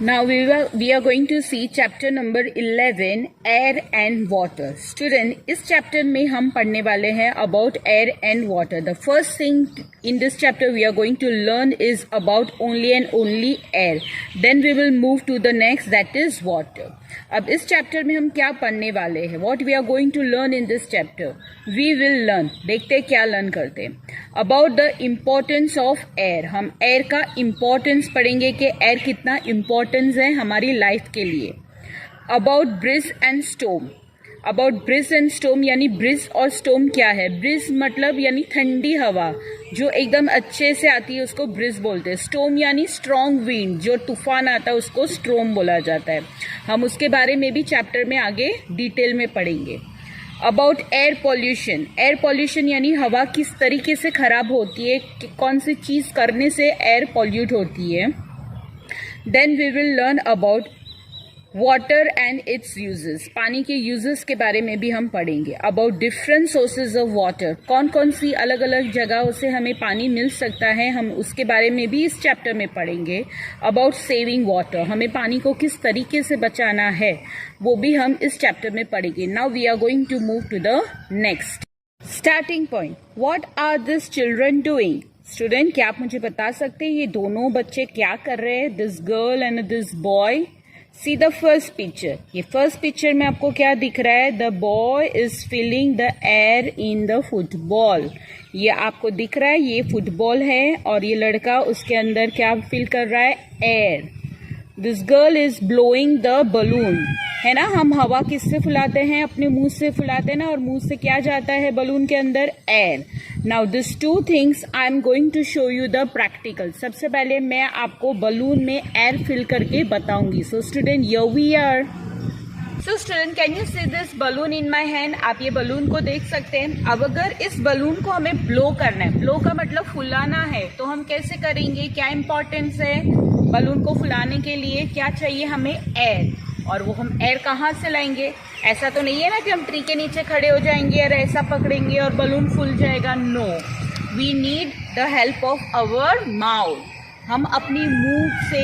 Now we are going to see chapter number 11 air and water. Student, इस chapter में हम पढ़ने वाले हैं about air and water. The first thing in this chapter we are going to learn is about only and only air. Then we will move to the next, that is water. अब इस chapter में हम क्या पढ़ने वाले हैं? What we are going to learn in this chapter? We will learn. देखते हैं क्या learn करते हैं. About the importance of air. हम air का importance पढ़ेंगे कि air कितना importance है हमारी लाइफ के लिए. About breeze and storm. About bridge and storm, यानी ब्रिज और स्टॉर्म क्या है? ब्रिज मतलब यानी ठंडी हवा जो एकदम अच्छे से आती है उसको ब्रिज बोलते हैं. स्टॉर्म यानी स्ट्रॉन्ग विंड, जो तूफान आता है उसको स्टॉर्म बोला जाता है. हम उसके बारे में भी चैप्टर में आगे डिटेल में पढ़ेंगे. About air pollution. Air pollution यानी हवा किस तरीके से खराब होती है, कौन सी चीज करने से एयर पॉल्यूट होती है. Then we will learn about water and its uses. पानी के यूजेस के बारे में भी हम पढ़ेंगे. About different sources of water. कौन कौन सी अलग अलग जगहों से हमें पानी मिल सकता है, हम उसके बारे में भी इस चैप्टर में पढ़ेंगे. About saving water. हमें पानी को किस तरीके से बचाना है वो भी हम इस चैप्टर में पढ़ेंगे. Now we are going to move to the next. Starting point. What are this children doing? Student, क्या आप मुझे बता सकते हैं ये दोनों बच्चे क्या कर रहे हैं? This girl and this boy. See the first picture. ये फर्स्ट पिक्चर में आपको क्या दिख रहा है? The boy is filling the air in the football. ये आपको दिख रहा है ये फुटबॉल है और ये लड़का उसके अंदर क्या फिल कर रहा है? Air. This girl is blowing the balloon. है ना, हम हवा किससे फुलाते हैं? अपने मुंह से फुलाते हैं ना, और मुंह से क्या जाता है बलून के अंदर? Air. Now this two things I am going to show you the practical. सबसे पहले मैं आपको बलून में एयर फिल करके बताऊंगी. So student, here we are. So student, can you see this balloon in my hand? आप ये balloon को देख सकते हैं. अब अगर इस बलून को हमें ब्लो करना है, ब्लो का मतलब फुलाना है, तो हम कैसे करेंगे? क्या इंपॉर्टेंस है बलून को फुलाने के लिए? क्या चाहिए हमें? एयर. और वो हम एयर कहाँ से लाएंगे? ऐसा तो नहीं है ना कि हम ट्री के नीचे खड़े हो जाएंगे और ऐसा पकड़ेंगे और बलून फूल जाएगा. No, we need the help of our mouth. हम अपनी मुंह से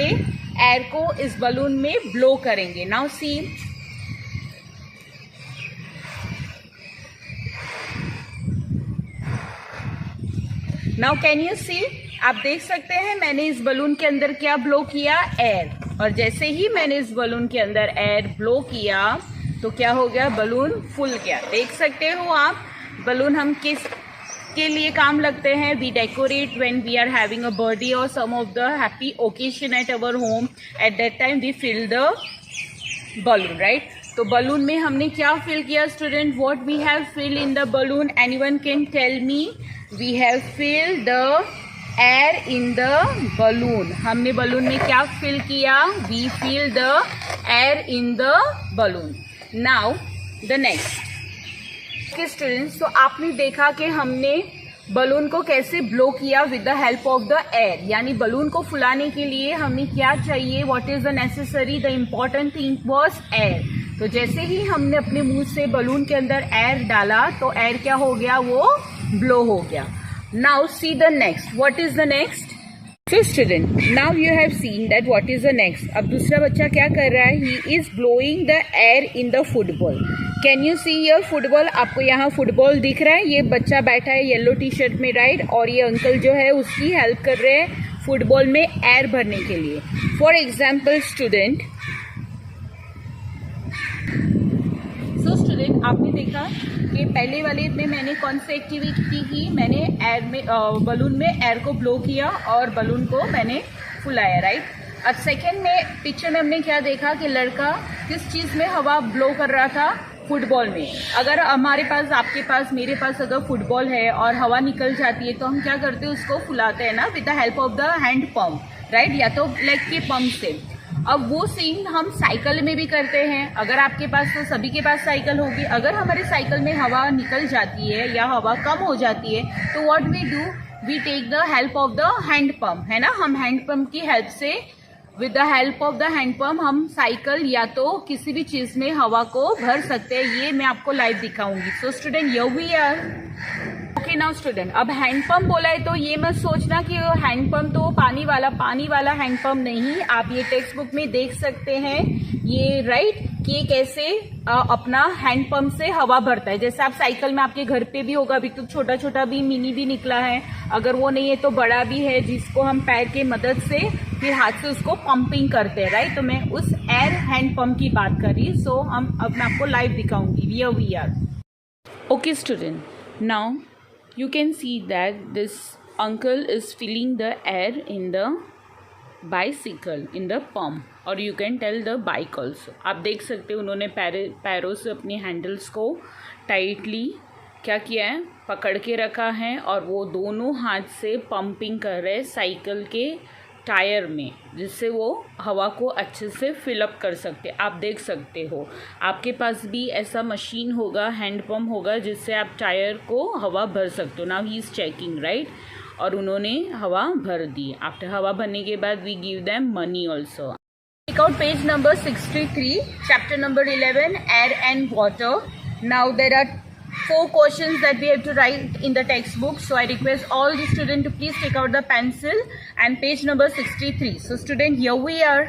एयर को इस बलून में ब्लो करेंगे. Now see. Now can you see? आप देख सकते हैं मैंने इस बलून के अंदर क्या ब्लो किया? एयर. और जैसे ही मैंने इस बलून के अंदर एयर ब्लो किया तो क्या हो गया? बलून फुल गया. देख सकते हो आप. बलून हम किस के लिए काम लगते हैं? We decorate when we are having a birthday और some of the happy occasion at our home. At that time we fill the balloon, right? तो बलून में हमने क्या फिल किया student? What we have fill in the balloon? Anyone can tell me? We have fill the air in the balloon. हमने balloon में क्या fill किया? We fill the air in the balloon. Now the next. Okay students, तो आपने देखा कि हमने balloon को कैसे ब्लो किया with the help of the air. यानी बलून को फुलाने के लिए हमें क्या चाहिए? What is the necessary? The important thing was air. तो जैसे ही हमने अपने मुंह से बलून के अंदर एयर डाला तो एयर क्या हो गया? वो ब्लो हो गया. Now see the next. What is the next? So student, now you have seen that what is the next. अब दूसरा बच्चा क्या कर रहा है? He is blowing the air in the football. Can you see your football? आपको यहाँ football दिख रहा है. ये बच्चा बैठा है येलो टी शर्ट में, राइट? और ये अंकल जो है उसकी हेल्प कर रहे हैं फुटबॉल में एयर भरने के लिए. फॉर एग्जाम्पल स्टूडेंट, आपने देखा कि पहले वाले में मैंने कौन सी एक्टिविटी की? मैंने एयर में बलून में एयर को ब्लो किया और बलून को मैंने फुलाया, राइट? अब सेकेंड में पिक्चर में हमने क्या देखा कि लड़का किस चीज़ में हवा ब्लो कर रहा था? फुटबॉल में. अगर हमारे पास, आपके पास, मेरे पास अगर फुटबॉल है और हवा निकल जाती है तो हम क्या करते हैं? उसको फुलाते हैं ना with the help of the hand pump, right? या तो लेग के पंप से. अब वो सीन हम साइकिल में भी करते हैं. अगर आपके पास, तो सभी के पास साइकिल होगी. अगर हमारे साइकिल में हवा निकल जाती है या हवा कम हो जाती है तो what we do? We take the help of the hand pump. है ना, हम हैंड पंप की हेल्प से, with the help of the hand pump हम साइकिल या तो किसी भी चीज में हवा को भर सकते हैं. ये मैं आपको लाइव दिखाऊंगी. So student, here we are. Okay now student, अब हैंडपंप बोला है तो ये मत सोचना कि हैंडपंप तो पानी वाला हैंडपंप नहीं। आप ये टेक्स्ट बुक में देख सकते हैं ये राइट कि कैसे अपना हैंडपंप से हवा भरता है। जैसे आप साइकिल में आपके घर पे भी होगा, अभी तो छोटा छोटा भी मिनी भी निकला है, अगर वो नहीं है तो बड़ा भी है जिसको हम पैर के मदद से फिर हाथ से उसको पंपिंग करते हैं राइट। तो मैं उस एयर हैंडपंप की बात कर रही, सो अब मैं आपको लाइव दिखाऊंगी। We are okay student, now you can see that this uncle is filling the air in the bicycle in the pump, or you can tell the bike also। आप देख सकते हो उन्होंने पैरों से अपनी हैंडल्स को टाइटली क्या किया है, पकड़ के रखा है और वो दोनों हाथ से पंपिंग कर रहे हैं साइकिल के टायर में, जिससे वो हवा को अच्छे से फिलअप कर सकते। आप देख सकते हो आपके पास भी ऐसा मशीन होगा, हैंडपम्प होगा, जिससे आप टायर को हवा भर सकते हो। Now he is checking right, और उन्होंने हवा भर दी। आफ्टर हवा भरने के बाद we give them money also. Take out page number 63, chapter number 11, air and water. Now there are 4 questions that we have to write in the textbook, so I request all the students to please take out the pencil and page number 63. So student, here we are.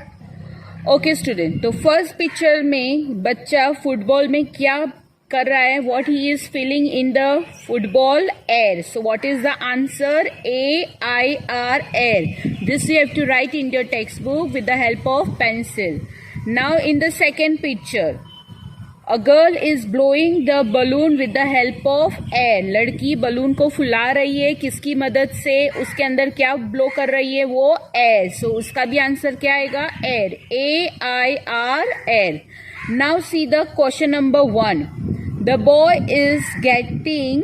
Okay student, तो first picture में बच्चा football में क्या कर रहा है? What he is filling in the football? Air. So what is the answer? AIR, air. This you have to write in your textbook with the help of pencil. Now in the second picture, A girl is blowing the balloon with the help of air. लड़की balloon को फुला रही है किसकी मदद से? उसके अंदर क्या ब्लो कर रही है? वो एयर। सो उसका भी आंसर क्या आएगा? Air. AIR, air. Now see the question number 1. The boy is getting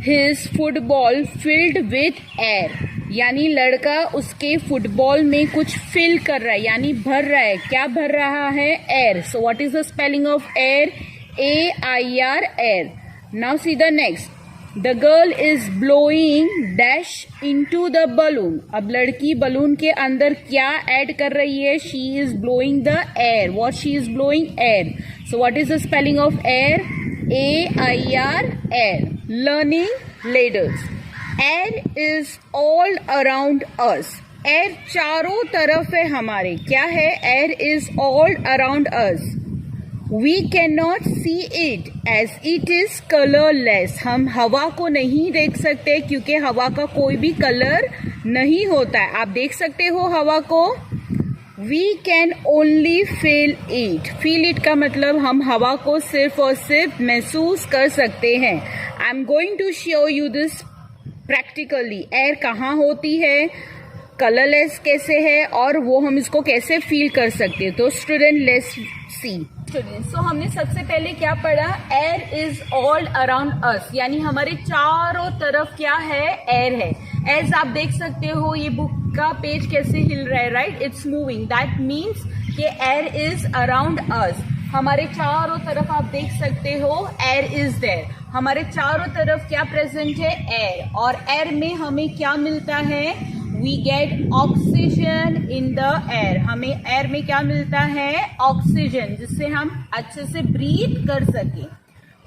his football filled with air. यानी लड़का उसके फुटबॉल में कुछ फिल कर रहा है, यानी भर रहा है। क्या भर रहा है? Air. So what is the spelling of air? AIR, air. Now see the next. The girl is blowing dash into the balloon. अब लड़की बलून के अंदर क्या ऐड कर रही है? She is blowing the air. What she is blowing? Air. So what is the spelling of air? AIR, air. Learning ladders. Air is all around us. Air चारों तरफ है हमारे। क्या है? Air is all around us. We can not see it as it is colourless. हम हवा को नहीं देख सकते क्योंकि हवा का कोई भी कलर नहीं होता है। आप देख सकते हो हवा को? We can only feel it. Feel it का मतलब हम हवा को सिर्फ और सिर्फ महसूस कर सकते हैं। I am going to show you this practically. Air कहाँ होती है, कलरलेस कैसे है, और वो हम इसको कैसे फील कर सकते हैं। तो स्टूडेंट लेट्स सी। स्टूडेंट, सो हमने सबसे पहले क्या पढ़ा? एयर इज ऑल अराउंड अस, यानी हमारे चारों तरफ क्या है? एयर है। एज आप देख सकते हो ये बुक का पेज कैसे हिल रहा है right, it's moving. That means कि एयर इज अराउंड अस। हमारे चारों तरफ आप देख सकते हो एयर इज देयर। हमारे चारों तरफ क्या प्रेजेंट है? एयर। और एयर में हमें क्या मिलता है? We get oxygen in the air. हमें एयर में क्या मिलता है? ऑक्सीजन, जिससे हम अच्छे से ब्रीथ कर सके।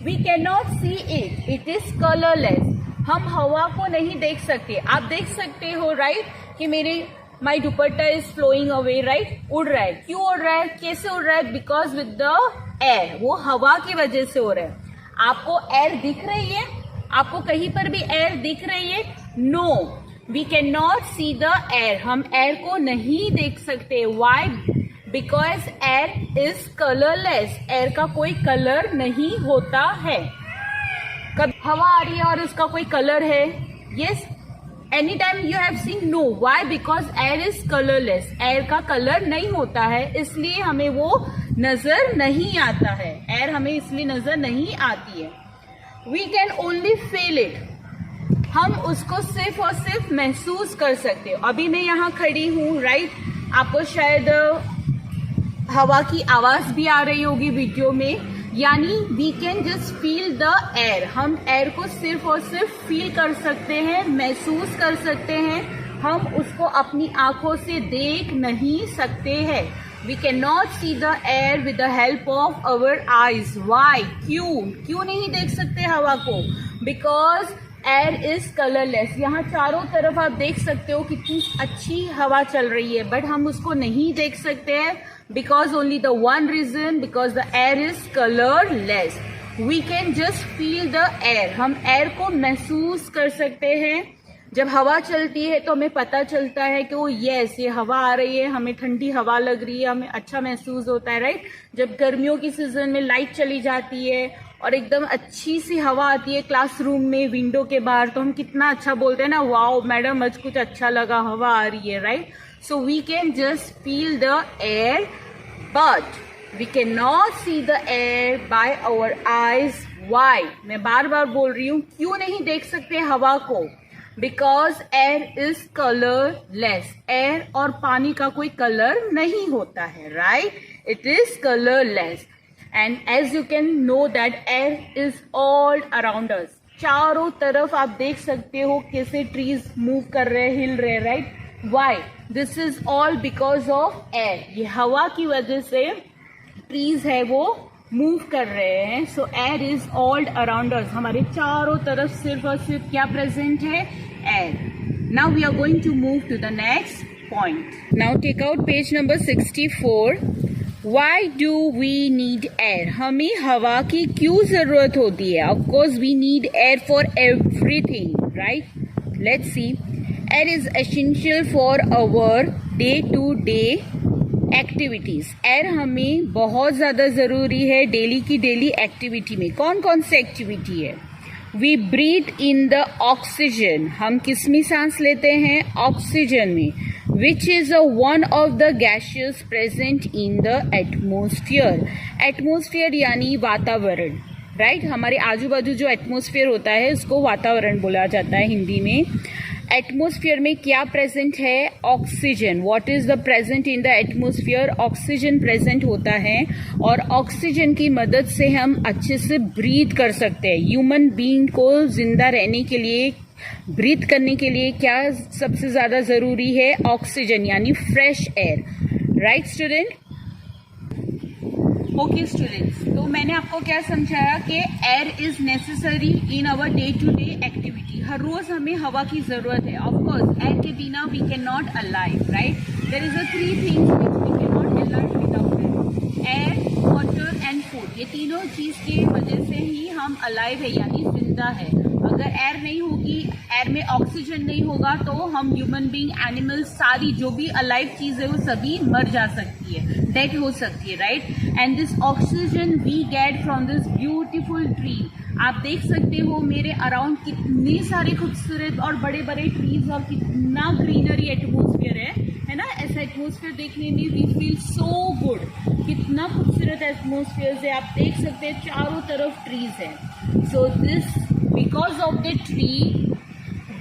We can not see it, it is colourless. हम हवा को नहीं देख सकते। आप देख सकते हो राइट कि मेरे माई दुपट्टा इज फ्लोइंग अवे राइट, उड़ रहा है। क्यों उड़ रहा है? कैसे उड़ रहा है? बिकॉज विद द एयर, वो हवा की वजह से हो रहा है। आपको एयर दिख रही है? आपको कहीं पर भी एयर दिख रही है? No, we can not see the air. हम एयर को नहीं देख सकते। Why? Because air is colourless. Air का कोई कलर नहीं होता है। कब हवा आ रही है और उसका कोई कलर है? Yes, any time you have seen? No. Why? Because air is colourless. Air का कलर नहीं होता है, इसलिए हमें वो नजर नहीं आता है। एयर हमें इसलिए नजर नहीं आती है। We can only feel it. हम उसको सिर्फ और सिर्फ महसूस कर सकते हो। अभी मैं यहाँ खड़ी हूँ राइट, आपको शायद हवा की आवाज भी आ रही होगी वीडियो में, यानी we can just feel the air. हम एयर को सिर्फ और सिर्फ फील कर सकते हैं, महसूस कर सकते हैं। हम उसको अपनी आंखों से देख नहीं सकते हैं। We can not see the air with the help of our eyes. Why? क्यों नहीं देख सकते हवा को? Because air is colourless. यहाँ चारों तरफ आप देख सकते हो कितनी अच्छी हवा चल रही है, बट हम उसको नहीं देख सकते हैं because only the one reason, because the air is colourless. We can just feel the air, हम एयर को महसूस कर सकते हैं। जब हवा चलती है तो हमें पता चलता है कि वो यस ये हवा आ रही है, हमें ठंडी हवा लग रही है, हमें अच्छा महसूस होता है, राइट। जब गर्मियों की सीजन में लाइट चली जाती है और एकदम अच्छी सी हवा आती है क्लासरूम में विंडो के बाहर, तो हम कितना अच्छा बोलते हैं ना, वाओ मैडम आज कुछ अच्छा लगा, हवा आ रही है, right. So we can just feel the air, but we can not see the air by our eyes. Why, मैं बार बार बोल रही हूँ, क्यों नहीं देख सकते हवा को? Because air is colourless. Air और पानी का कोई कलर नहीं होता है, right, it is colourless. And as you can know that air is all around us. चारों तरफ आप देख सकते हो कैसे ट्रीज मूव कर रहे हैं, हिल रहे हैं, right. Why? This is all because of air. ये हवा की वजह से ट्रीज है वो मूव कर रहे हैं। So air is all around us. हमारे चारों तरफ सिर्फ और सिर्फ क्या प्रेजेंट है? Air. Now we are going to move to the next point. Now take out page number 64। Why do we need air? हमें हवा की क्यों जरूरत होती है? Of course we need air for everything, right? Let's see. Air is essential for our day-to-day activities. Air हमें बहुत ज़्यादा ज़रूरी है डेली की डेली एक्टिविटी में। कौन कौन सी एक्टिविटी है? We breathe in the oxygen. हम किस में सांस लेते हैं? ऑक्सीजन में, which is one of the gases present in the atmosphere. Atmosphere यानी वातावरण, राइट। हमारे आजू बाजू जो एटमोस्फियर होता है उसको वातावरण बोला जाता है हिंदी में। एटमोस्फियर में क्या प्रेजेंट है? Oxygen. What is the present in the atmosphere? Oxygen present होता है, और ऑक्सीजन की मदद से हम अच्छे से ब्रीथ कर सकते हैं। ह्यूमन बीइंग को जिंदा रहने के लिए, ब्रीथ करने के लिए क्या सबसे ज्यादा जरूरी है? ऑक्सीजन यानी fresh air, right student? Okay students, तो मैंने आपको क्या समझाया कि air is necessary in our day to day activity. हर रोज हमें हवा की जरूरत है। ऑफ कोर्स एयर के बिना we can not alive, right. There is a 3 things which we can not alive without air, water and food. ये तीनों चीज की वजह से ही हम अलाइव है यानी जिंदा है। अगर एयर नहीं होगी, एयर में ऑक्सीजन नहीं होगा, तो हम ह्यूमन बीइंग, एनिमल्स, सारी जो भी अलाइव चीज है वो सभी मर जा सकती है, डेड हो सकती है, right. And this oxygen we get from this beautiful tree. आप देख सकते हो मेरे अराउंड कितने सारे खूबसूरत और बड़े बड़े ट्रीज और कितना ग्रीनरी एटमोस्फियर है ना। ऐसा एटमोस्फियर देखने में वी फील सो गुड। कितना खूबसूरत एटमोस्फियर है, आप देख सकते हैं चारों तरफ ट्रीज है। So this because of the tree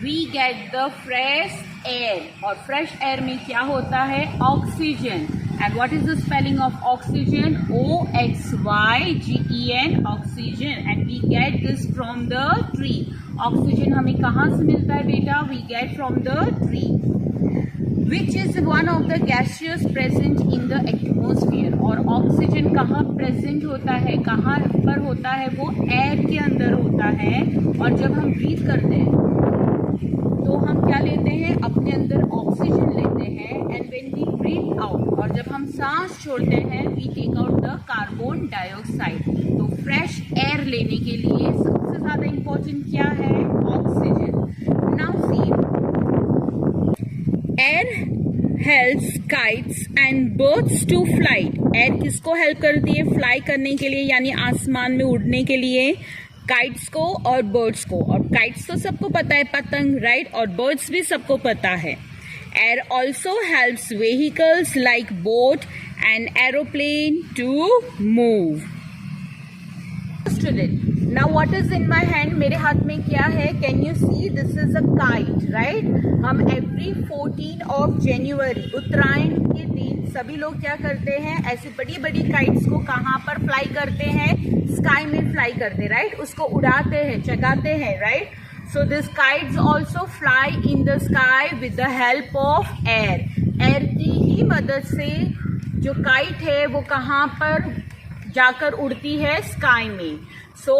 we get the fresh air, और fresh air में क्या होता है? Oxygen. and what is the spelling of oxygen? OXYGEN, oxygen, and we get this from the tree. Oxygen हमें कहाँ से मिलता है बेटा? we get from the tree, which is one of the gases present in the atmosphere. और oxygen कहाँ present होता है? कहाँ पर होता है? वो एयर के अंदर होता है। और जब हम ब्रीथ करते हैं तो हम क्या लेते हैं? अपने अंदर ऑक्सीजन लेते हैं, and when we breathe out, और जब हम सांस छोड़ते हैं, we take out the carbon dioxide. तो फ्रेश एयर लेने के लिए सबसे ज्यादा इंपॉर्टेंट क्या है? Oxygen. Now see, air helps kites and birds to fly. Air किसको हेल्प करती है? फ्लाई करने के लिए, यानी आसमान में उड़ने के लिए। काइट्स को और बर्ड्स को। और काइट्स तो सबको पता है, पतंग, राइट। और बर्ड्स भी सबको पता है। Air also helps vehicles like boat and aeroplane to move. Student, now what is in my hand? मेरे हाथ में क्या है? Can you see? This is a kite, right? हम every 14 of January उत्तरायण के दिन सभी लोग क्या करते हैं? ऐसी बड़ी बड़ी काइट्स को कहाँ पर फ्लाई करते हैं? स्काई में फ्लाई करते हैं, राइट। उसको उड़ाते हैं, चगाते हैं, right. So these kites also fly in the sky with the help of air. Air की ही मदद से जो काइट है वो कहाँ पर जाकर उड़ती है? स्काई में। सो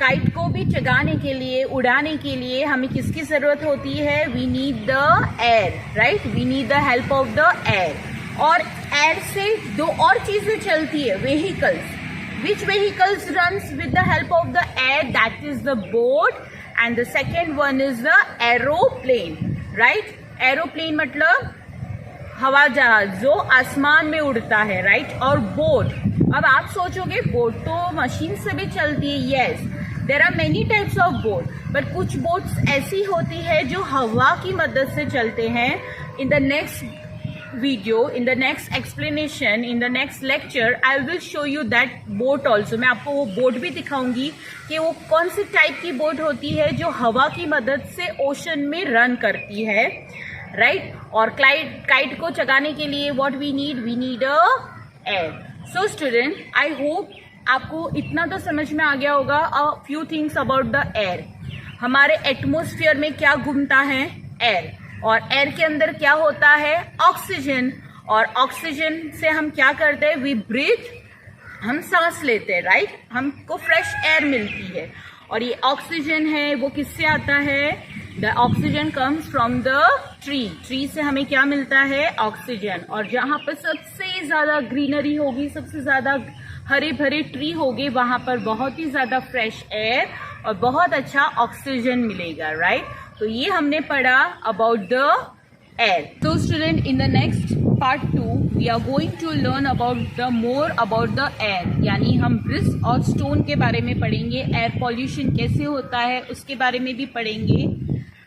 काइट को भी चगाने के लिए, उड़ाने के लिए हमें किसकी जरूरत होती है? We need the air, right? We need the help of the air. और एयर से दो और चीजें चलती है, vehicles. Which vehicles runs with the help of the air? That is the boat, and the second one is the aeroplane, right? Aeroplane मतलब हवा जहाज जो आसमान में उड़ता है, राइट? और बोट, अब आप सोचोगे बोट तो मशीन से भी चलती है। Yes, there are many types of boat, but कुछ बोट्स ऐसी होती है जो हवा की मदद से चलते हैं। इन the next video, in the next explanation, in the next lecture, I will show you that boat also. मैं आपको वो बोट भी दिखाऊंगी कि वो कौन सी टाइप की बोट होती है जो हवा की मदद से ओशन में रन करती है, राइट? और काइट को चगाने के लिए what we need a air. So student, I hope आपको इतना तो समझ में आ गया होगा a few things about the air. हमारे एटमोस्फियर में क्या घूमता है? एयर। और एयर के अंदर क्या होता है? ऑक्सीजन। और ऑक्सीजन से हम क्या करते हैं? वी ब्रीथ, हम सांस लेते हैं, राइट? हमको फ्रेश एयर मिलती है। और ये ऑक्सीजन है वो किससे आता है? The oxygen comes from the tree से हमें क्या मिलता है? ऑक्सीजन। और जहाँ पर सबसे ज्यादा ग्रीनरी होगी, सबसे ज्यादा हरे भरे ट्री होंगे, वहां पर बहुत ही ज्यादा फ्रेश एयर और बहुत अच्छा ऑक्सीजन मिलेगा, राइट? तो ये हमने पढ़ा अबाउट द एयर। तो student, in the next part 2 we are going to learn about the more about the air, यानी हम ब्रिज और स्टोन के बारे में पढ़ेंगे। एयर पॉल्यूशन कैसे होता है उसके बारे में भी पढ़ेंगे।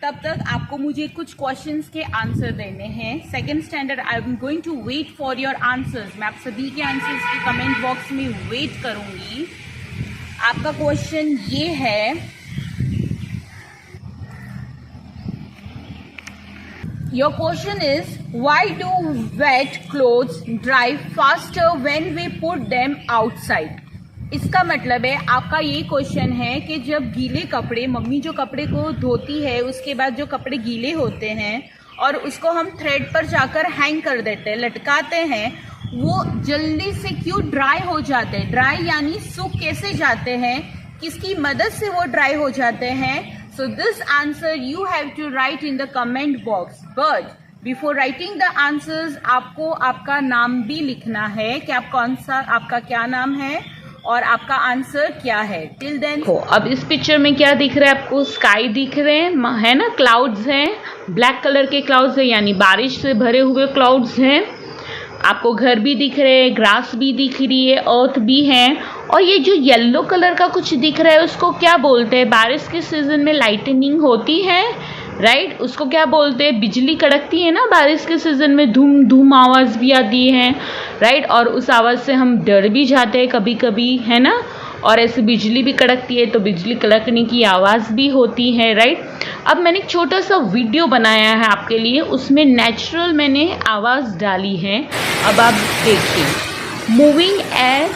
तब तक आपको मुझे कुछ क्वेश्चंस के आंसर देने हैं। Second standard, I am going to wait for your answers. मैं आप सभी के आंसर्स के कमेंट बॉक्स में वेट करूंगी। आपका क्वेश्चन ये है, your question is, why do wet clothes dry faster when we put them outside? इसका मतलब है, आपका ये क्वेश्चन है कि जब गीले कपड़े, मम्मी जो कपड़े को धोती है उसके बाद जो कपड़े गीले होते हैं और उसको हम थ्रेड पर जाकर हैंग कर देते हैं, लटकाते हैं, वो जल्दी से क्यों ड्राई हो जाते हैं? ड्राई यानी सूख कैसे जाते हैं? किसकी मदद से वो ड्राई हो जाते हैं? So this answer you have to write in the comment box. But before writing the answers, आपको आपका नाम भी लिखना है कि आप कौन सा, आपका क्या नाम है और आपका आंसर क्या है। Till then, अब इस पिक्चर में क्या दिख रहा है आपको? स्काई दिख रहे हैं, है ना? क्लाउड्स हैं, ब्लैक कलर के क्लाउड्स हैं, यानी बारिश से भरे हुए क्लाउड्स हैं। आपको घर भी दिख रहे हैं, ग्रास भी दिख रही है, अर्थ भी है। और ये जो येलो कलर का कुछ दिख रहा है उसको क्या बोलते हैं? बारिश के सीजन में लाइटनिंग होती है, राइट? उसको क्या बोलते हैं? बिजली कड़कती है ना बारिश के सीजन में, धूम धूम आवाज़ भी आती है, राइट? और उस आवाज़ से हम डर भी जाते हैं कभी कभी, है ना? और ऐसे बिजली भी कड़कती है तो बिजली कड़कने की आवाज़ भी होती है, राइट? अब मैंने एक छोटा सा वीडियो बनाया है आपके लिए, उसमें नेचुरल मैंने आवाज़ डाली है। अब आप देखिए। Moving air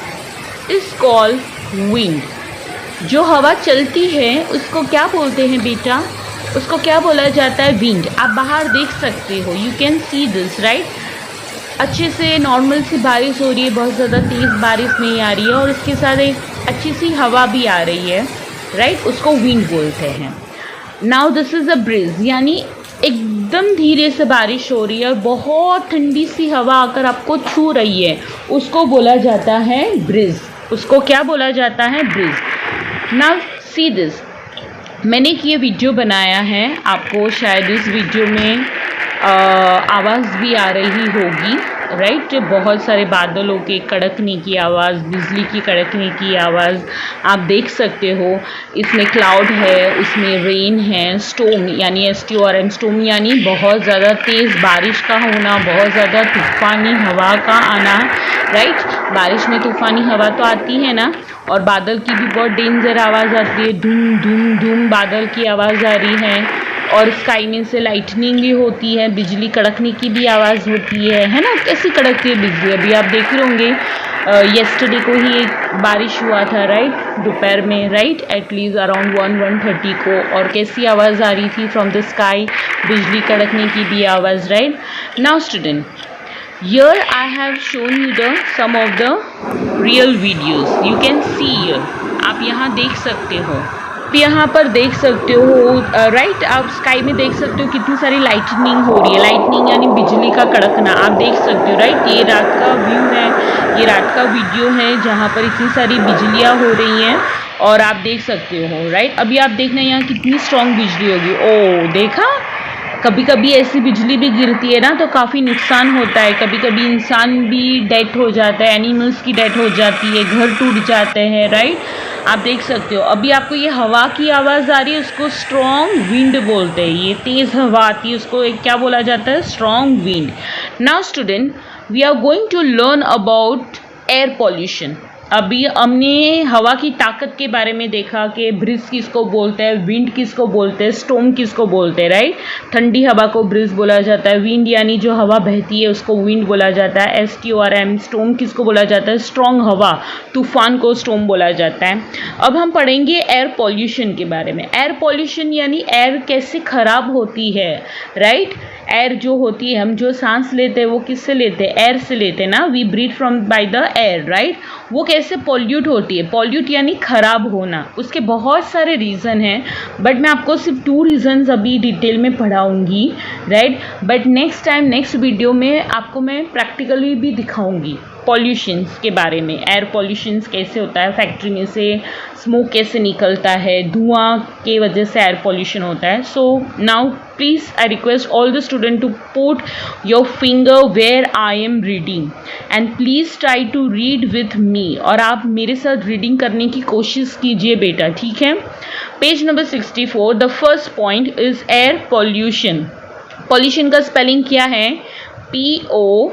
is called wind. जो हवा चलती है उसको क्या बोलते हैं बेटा? उसको क्या बोला जाता है? विंड। आप बाहर देख सकते हो, you can see this, right? अच्छे से नॉर्मल सी बारिश हो रही है, बहुत ज़्यादा तेज़ बारिश नहीं आ रही है और इसके साथ एक अच्छी सी हवा भी आ रही है, राइट? उसको विंड बोलते हैं। Now this is a bridge, यानी एकदम धीरे से बारिश हो रही है और बहुत ठंडी सी हवा आकर आपको छू रही है, उसको बोला जाता है ब्रिज। उसको क्या बोला जाता है? ब्रिज। नाउ सी दिस, मैंने एक ये वीडियो बनाया है, आपको शायद इस वीडियो में आवाज़ भी आ रही होगी, राइट? बहुत सारे बादलों के कड़कने की आवाज़, बिजली की कड़कने की आवाज़ आप देख सकते हो। इसमें क्लाउड है, उसमें रेन है, स्टॉर्म यानी STORM, स्टॉर्म यानी बहुत ज़्यादा तेज़ बारिश का होना, बहुत ज़्यादा तूफ़ानी हवा का आना, राइट? बारिश में तूफ़ानी हवा तो आती है ना, और बादल की भी बहुत डेंजर आवाज़ आती है, धूम धूम धूम बादल की आवाज़ आ रही है। और स्काई में से लाइटनिंग भी होती है, बिजली कड़कने की भी आवाज़ होती है ना? कैसी कड़कती है बिजली? अभी आप देख रहे होंगे, येस्टरडे को ही एक बारिश हुआ था, राइट? दोपहर में, राइट? एटलीस्ट अराउंड 1:30 को, और कैसी आवाज़ आ रही थी फ्रॉम द स्काई, बिजली कड़कने की भी आवाज़, right? Now student, here I have shown you the some of the real videos. You can see here. आप यहाँ देख सकते हो, यहाँ पर देख सकते हो राइट, आप स्काई में देख सकते हो कितनी सारी लाइटनिंग हो रही है। लाइटनिंग यानी बिजली का कड़कना, आप देख सकते हो राइट। ये रात का व्यू है, ये रात का वीडियो है जहाँ पर इतनी सारी बिजलियाँ हो रही हैं और आप देख सकते हो राइट। अभी आप देखना यहाँ कितनी स्ट्रॉन्ग बिजली होगी। ओ देखा, कभी कभी ऐसी बिजली भी गिरती है ना तो काफ़ी नुकसान होता है, कभी कभी इंसान भी डेथ हो जाता है, एनिमल्स की डेथ हो जाती है, घर टूट जाते हैं राइट। आप देख सकते हो अभी आपको ये हवा की आवाज़ आ रही है, उसको स्ट्रॉन्ग विंड बोलते हैं। ये तेज़ हवा आती है, उसको एक क्या बोला जाता है, strong wind. Now student, we are going to learn about air pollution. अभी हमने हवा की ताकत के बारे में देखा कि ब्रिज किसको बोलते हैं, विंड किसको बोलते हैं, स्टॉर्म किसको बोलते हैं राइट। ठंडी हवा को ब्रिज बोला जाता है, विंड यानी जो हवा बहती है उसको विंड बोला जाता है, STORM। स्टॉर्म किसको बोला जाता है, स्ट्रॉन्ग हवा, तूफान को स्टॉर्म बोला जाता है। अब हम पढ़ेंगे एयर पॉल्यूशन के बारे में। एयर पॉल्यूशन यानी एयर कैसे खराब होती है राइट। एयर जो होती है, हम जो सांस लेते हैं वो किससे लेते हैं, एयर से लेते हैं ना, we breathe from by the air right. वो कैसे पॉल्यूट होती है, पॉल्यूट यानी खराब होना। उसके बहुत सारे रीज़न हैं बट मैं आपको सिर्फ 2 रीज़न्स अभी डिटेल में पढ़ाऊंगी right. But next time, next video में आपको मैं प्रैक्टिकली भी दिखाऊंगी पॉल्यूशंस के बारे में। एयर पॉल्यूशंस कैसे होता है, फैक्ट्री में से स्मोक कैसे निकलता है, धुआं के वजह से एयर पॉल्यूशन होता है। So now please I request all the student to put your finger where I am reading and please try to read with me. और आप मेरे साथ रीडिंग करने की कोशिश कीजिए बेटा, ठीक है। Page number 64, the first point is air pollution. Pollution का स्पेलिंग क्या है, POLLUTION,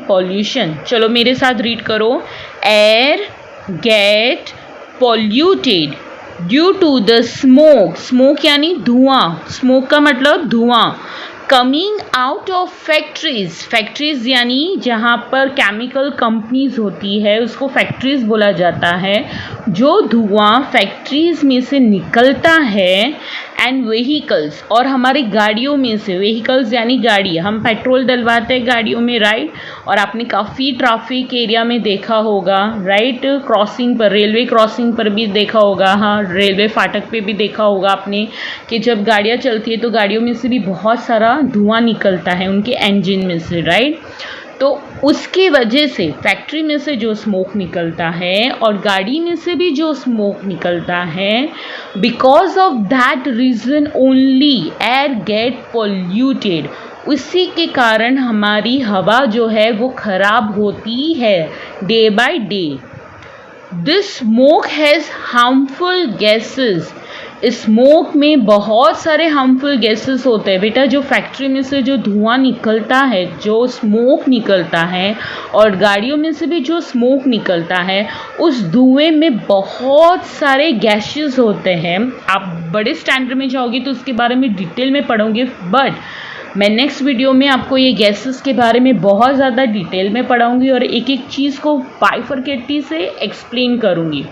पॉल्यूशन। चलो मेरे साथ रीड करो, air get polluted due to the smoke. Smoke यानी धुआं, स्मोक का मतलब धुआं। Coming out of factories, factories यानी जहाँ पर केमिकल कंपनीज होती है उसको फैक्ट्रीज बोला जाता है। जो धुआं फैक्ट्रीज में से निकलता है, एंड व्हीकल्स, और हमारी गाड़ियों में से, व्हीकल्स यानी गाड़ी, हम पेट्रोल डलवाते हैं गाड़ियों में राइट। और आपने काफ़ी ट्रैफिक एरिया में देखा होगा राइट, क्रॉसिंग पर, रेलवे क्रॉसिंग पर भी देखा होगा, हाँ रेलवे फाटक पे भी देखा होगा आपने कि जब गाड़ियाँ चलती है तो गाड़ियों में से भी बहुत सारा धुआं निकलता है उनके इंजन में से राइट। तो उसकी वजह से फैक्ट्री में से जो स्मोक निकलता है और गाड़ी में से भी जो स्मोक निकलता है, because of that reason only air get polluted. उसी के कारण हमारी हवा जो है वो खराब होती है day by day. This smoke has harmful gases. Smoke में बहुत सारे हार्मफुल गैसेस होते हैं बेटा। जो फैक्ट्री में से जो धुआं निकलता है, जो स्मोक निकलता है, और गाड़ियों में से भी जो स्मोक निकलता है, उस धुएं में बहुत सारे गैसेस होते हैं। आप बड़े स्टैंडर्ड में जाओगे तो उसके बारे में डिटेल में पढ़ोगे, बट मैं नेक्स्ट वीडियो में आपको ये गैसेस के बारे में बहुत ज़्यादा डिटेल में पढ़ाऊँगी और एक एक चीज़ को बाइफरकेटली से एक्सप्लेन करूँगी।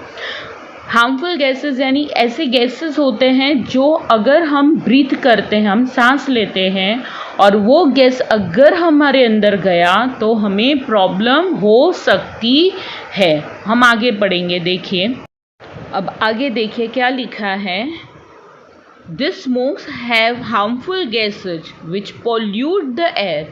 हार्मफुल गैसेस यानी ऐसे गैसेस होते हैं जो अगर हम ब्रीथ करते हैं, हम सांस लेते हैं, और वो गैस अगर हमारे अंदर गया तो हमें प्रॉब्लम हो सकती है। हम आगे पढ़ेंगे, देखिए अब आगे देखिए क्या लिखा है। These smokes have harmful gases which pollute the air.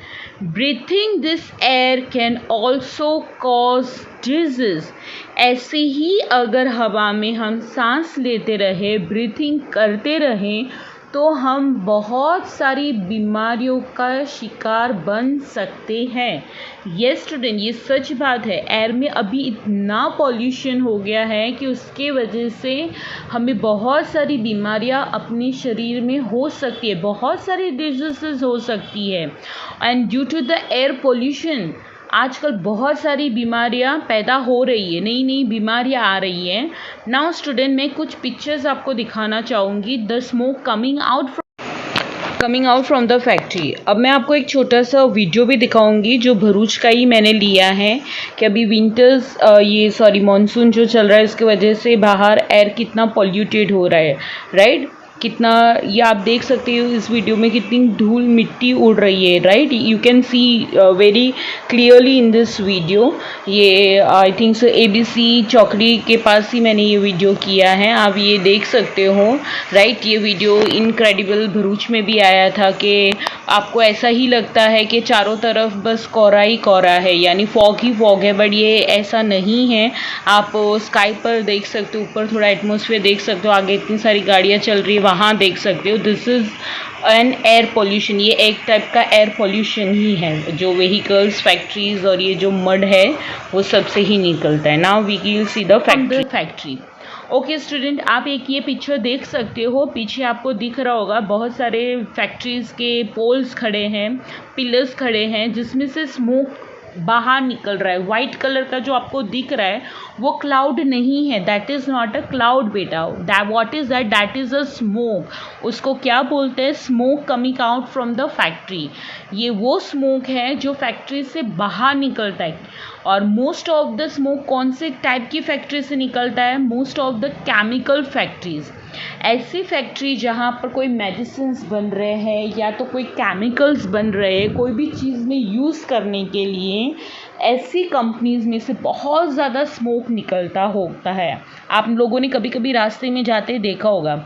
Breathing this air can also cause disease. ऐसे ही अगर हवा में हम सांस लेते रहे, ब्रीथिंग करते रहें, तो हम बहुत सारी बीमारियों का शिकार बन सकते हैं। ये स्टूडेंट, ये सच बात है। एयर में अभी इतना पॉल्यूशन हो गया है कि उसके वजह से हमें बहुत सारी बीमारियां अपने शरीर में हो सकती है, बहुत सारी डिजीजेस हो सकती है। And due to the air pollution आजकल बहुत सारी बीमारियां पैदा हो रही है, नई नई बीमारियां आ रही हैं। नाउ स्टूडेंट, मैं कुछ पिक्चर्स आपको दिखाना चाहूँगी। The smoke coming out from the factory. अब मैं आपको एक छोटा सा वीडियो भी दिखाऊंगी जो भरूच का ही मैंने लिया है कि अभी विंटर्स मानसून जो चल रहा है उसकी वजह से बाहर एयर कितना पॉल्यूटेड हो रहा है राइट। कितना, ये आप देख सकते हो इस वीडियो में कितनी धूल मिट्टी उड़ रही है, right. You can C very clearly in this video. ये आई थिंक सो ABC चौकड़ी के पास ही मैंने ये वीडियो किया है, आप ये देख सकते हो, राइट। ये वीडियो इनक्रेडिबल भरूच में भी आया था कि आपको ऐसा ही लगता है कि चारों तरफ बस कोहरा ही कोहरा है, यानी फॉग ही फॉग है, बट ये ऐसा नहीं है। आप स्काई पर देख सकते हो, ऊपर थोड़ा एटमॉस्फेयर देख सकते हो, आगे इतनी सारी गाड़ियाँ चल रही है, वहाँ देख सकते हो। This is an air pollution, ये एक टाइप का एयर पोल्यूशन ही है, जो व्हीकल्स, फैक्ट्रीज और ये जो मड है वो सबसे ही निकलता है। Now we will see the factory. Okay student, आप एक ये पिक्चर देख सकते हो, पीछे आपको दिख रहा होगा बहुत सारे फैक्ट्रीज के पोल्स खड़े हैं, पिलर्स खड़े हैं, जिसमें से स्मोक बाहर निकल रहा है। वाइट कलर का जो आपको दिख रहा है वो क्लाउड नहीं है, that is not a cloud बेटा, that what is that is a smoke. उसको क्या बोलते हैं? Smoke coming out from the factory. ये वो स्मोक है जो फैक्ट्री से बाहर निकलता है। और मोस्ट ऑफ द स्मोक कौन से टाइप की फैक्ट्री से निकलता है? Most of the chemical factories. ऐसी फैक्ट्री जहाँ पर कोई मेडिसिन्स बन रहे हैं या तो कोई केमिकल्स बन रहे हैं कोई भी चीज़ में यूज़ करने के लिए, ऐसी कंपनीज में से बहुत ज़्यादा स्मोक निकलता होता है। आप लोगों ने कभी कभी रास्ते में जाते देखा होगा।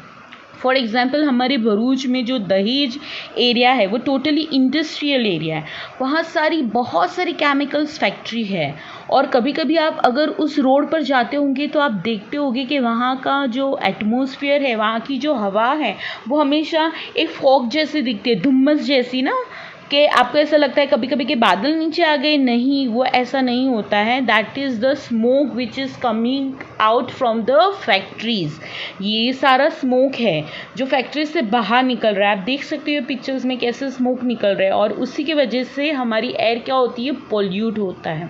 फॉर एग्ज़ाम्पल हमारे भरूच में जो दहेज एरिया है वो टोटली इंडस्ट्रियल एरिया है, वहाँ बहुत सारी केमिकल्स फैक्ट्री है। और कभी कभी आप अगर उस रोड पर जाते होंगे तो आप देखते होंगे कि वहाँ का जो एटमॉस्फेयर है, वहाँ की जो हवा है वो हमेशा एक फॉग जैसी दिखती है, धुम्मस जैसी ना, कि आपको ऐसा लगता है कभी कभी कि बादल नीचे आ गए। नहीं, वो ऐसा नहीं होता है। That is the smoke which is coming out from the factories. ये सारा स्मोक है जो फैक्ट्री से बाहर निकल रहा है। आप देख सकते हो पिक्चर्स में कैसे स्मोक निकल रहा है, और उसी की वजह से हमारी एयर क्या होती है? पोल्यूट होता है।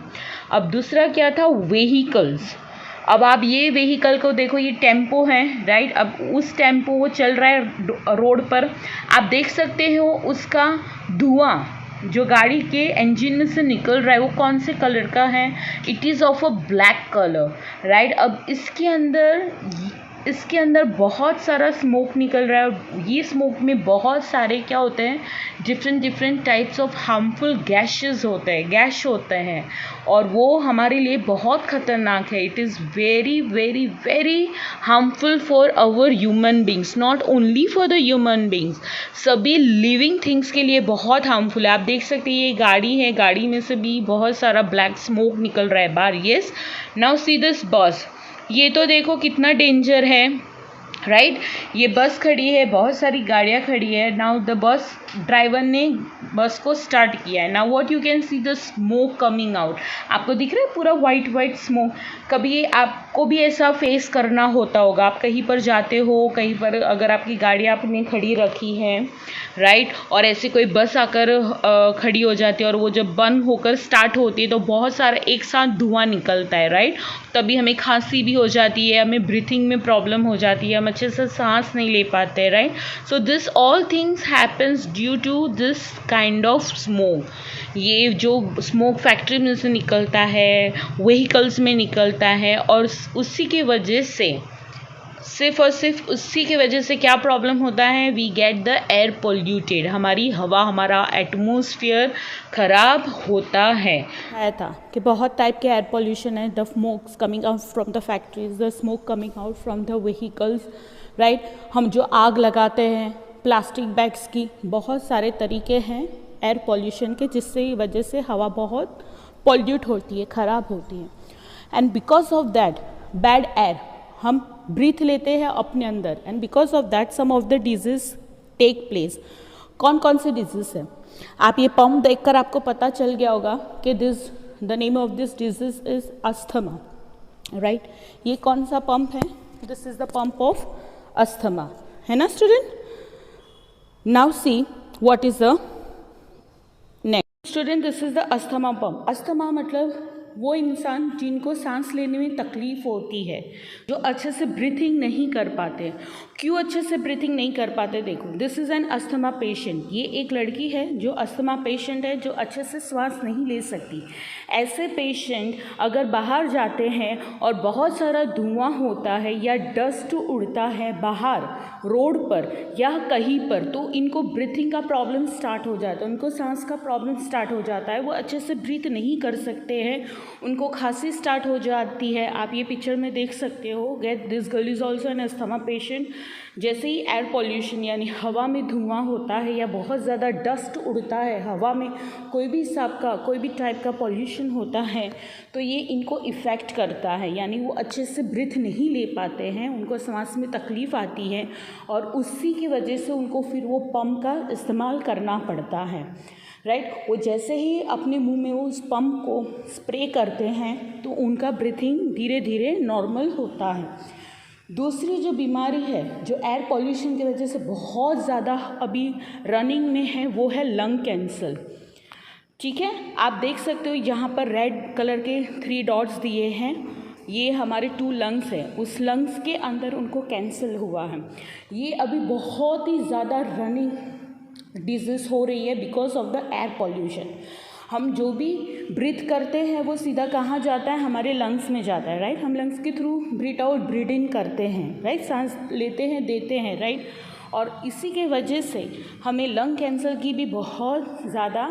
अब दूसरा क्या था? व्हीकल्स। अब आप ये व्हीकल को देखो, ये टेम्पो है, राइट। अब उस टेम्पो वो चल रहा है रोड पर, आप देख सकते हो उसका धुआं जो गाड़ी के इंजन में से निकल रहा है वो कौन से कलर का है? It is of a black colour, right. अब इसके अंदर बहुत सारा स्मोक निकल रहा है। ये स्मोक में बहुत सारे क्या होते हैं? Different types of harmful gases होते हैं, और वो हमारे लिए बहुत ख़तरनाक है। It is very very very harmful for our human beings, not only for the human beings, सभी लिविंग थिंग्स के लिए बहुत हार्मफुल है। आप देख सकते हैं ये गाड़ी है, गाड़ी में से भी बहुत सारा ब्लैक स्मोक निकल रहा है बाहर। येस, नाउ सी दिस बस, ये तो देखो कितना डेंजर है, राइट। ये बस खड़ी है, बहुत सारी गाड़ियाँ खड़ी है। नाउ द बस ड्राइवर ने बस को स्टार्ट किया है। Now what you can see the smoke coming out. आपको दिख रहा है पूरा वाइट स्मोक। कभी आपको भी ऐसा फेस करना होता होगा, आप कहीं पर जाते हो, कहीं पर अगर आपकी गाड़ी आपने खड़ी रखी है, राइट, और ऐसे कोई बस आकर खड़ी हो जाती है और वो जब बंद होकर स्टार्ट होती है तो बहुत सारा एक साथ धुआं निकलता है, राइट। तभी हमें खांसी भी हो जाती है, हमें ब्रीथिंग में प्रॉब्लम हो जाती है, हम अच्छे से सांस नहीं ले पाते, right. So this all things happens due to this kind of smoke. ये जो स्मोक फैक्ट्री में से निकलता है, व्हीकल्स में निकलता है, और उसी की वजह से सिर्फ और सिर्फ उसी की वजह से क्या प्रॉब्लम होता है? We get the air polluted, हमारी हवा, हमारा एटमॉस्फेयर खराब होता है। आया था कि बहुत टाइप के एयर पोल्यूशन है, the smokes coming out from the factories, the smoke coming out from the vehicles, right. हम जो आग लगाते हैं प्लास्टिक बैग्स की, बहुत सारे तरीके हैं एयर पोल्यूशन के, जिससे वजह से हवा बहुत पोल्यूट होती है, ख़राब होती है। And because of that bad air हम ब्रीथ लेते हैं अपने अंदर, and because of that some of the disease take place. कौन कौन से डिजीज है? आप ये पंप देखकर आपको पता चल गया होगा कि the name of this disease is asthma, right. ये कौन सा पंप है? This is the pump of asthma, है ना student. Now see what is the next student, this is the asthma pump. Asthma मतलब वो इंसान जिनको सांस लेने में तकलीफ़ होती है, जो अच्छे से ब्रीथिंग नहीं कर पाते। क्यों अच्छे से ब्रीथिंग नहीं कर पाते? देखो, this is an asthma patient. ये एक लड़की है जो अस्थमा पेशेंट है, जो अच्छे से सांस नहीं ले सकती। ऐसे पेशेंट अगर बाहर जाते हैं और बहुत सारा धुआं होता है या डस्ट उड़ता है बाहर रोड पर या कहीं पर, तो इनको ब्रीथिंग का प्रॉब्लम स्टार्ट हो जाता है, उनको सांस का प्रॉब्लम स्टार्ट हो जाता है। वो अच्छे से ब्रीथ नहीं कर सकते हैं, उनको खांसी स्टार्ट हो जाती है। आप ये पिक्चर में देख सकते हो, get this girl is also an asthma patient. जैसे ही एयर पॉल्यूशन यानी हवा में धुआं होता है या बहुत ज़्यादा डस्ट उड़ता है हवा में, कोई भी हिसाब का कोई भी टाइप का पॉल्यूशन होता है, तो ये इनको इफ़ेक्ट करता है, यानी वो अच्छे से ब्रीथ नहीं ले पाते हैं, उनको सांस में तकलीफ़ आती है और उसी की वजह से उनको फिर वो पंप का इस्तेमाल करना पड़ता है, राइट। वो जैसे ही अपने मुंह में वो उस पंप को स्प्रे करते हैं तो उनका ब्रीथिंग धीरे धीरे नॉर्मल होता है। दूसरी जो बीमारी है जो एयर पॉल्यूशन की वजह से बहुत ज़्यादा अभी रनिंग में है, वो है लंग कैंसर। ठीक है, आप देख सकते हो यहाँ पर रेड कलर के 3 डॉट्स दिए हैं, ये हमारे 2 लंग्स हैं, उस लंग्स के अंदर उनको कैंसर हुआ है। ये अभी बहुत ही ज़्यादा रनिंग डिजीज़ हो रही है because of the air pollution. हम जो भी ब्रीथ करते हैं वो सीधा कहाँ जाता है? हमारे लंग्स में जाता है, राइट। हम लंग्स के थ्रू ब्रीथ आउट ब्रीथ इन करते हैं, राइट, सांस लेते हैं देते हैं, राइट। और इसी के वजह से हमें लंग कैंसर की भी बहुत ज़्यादा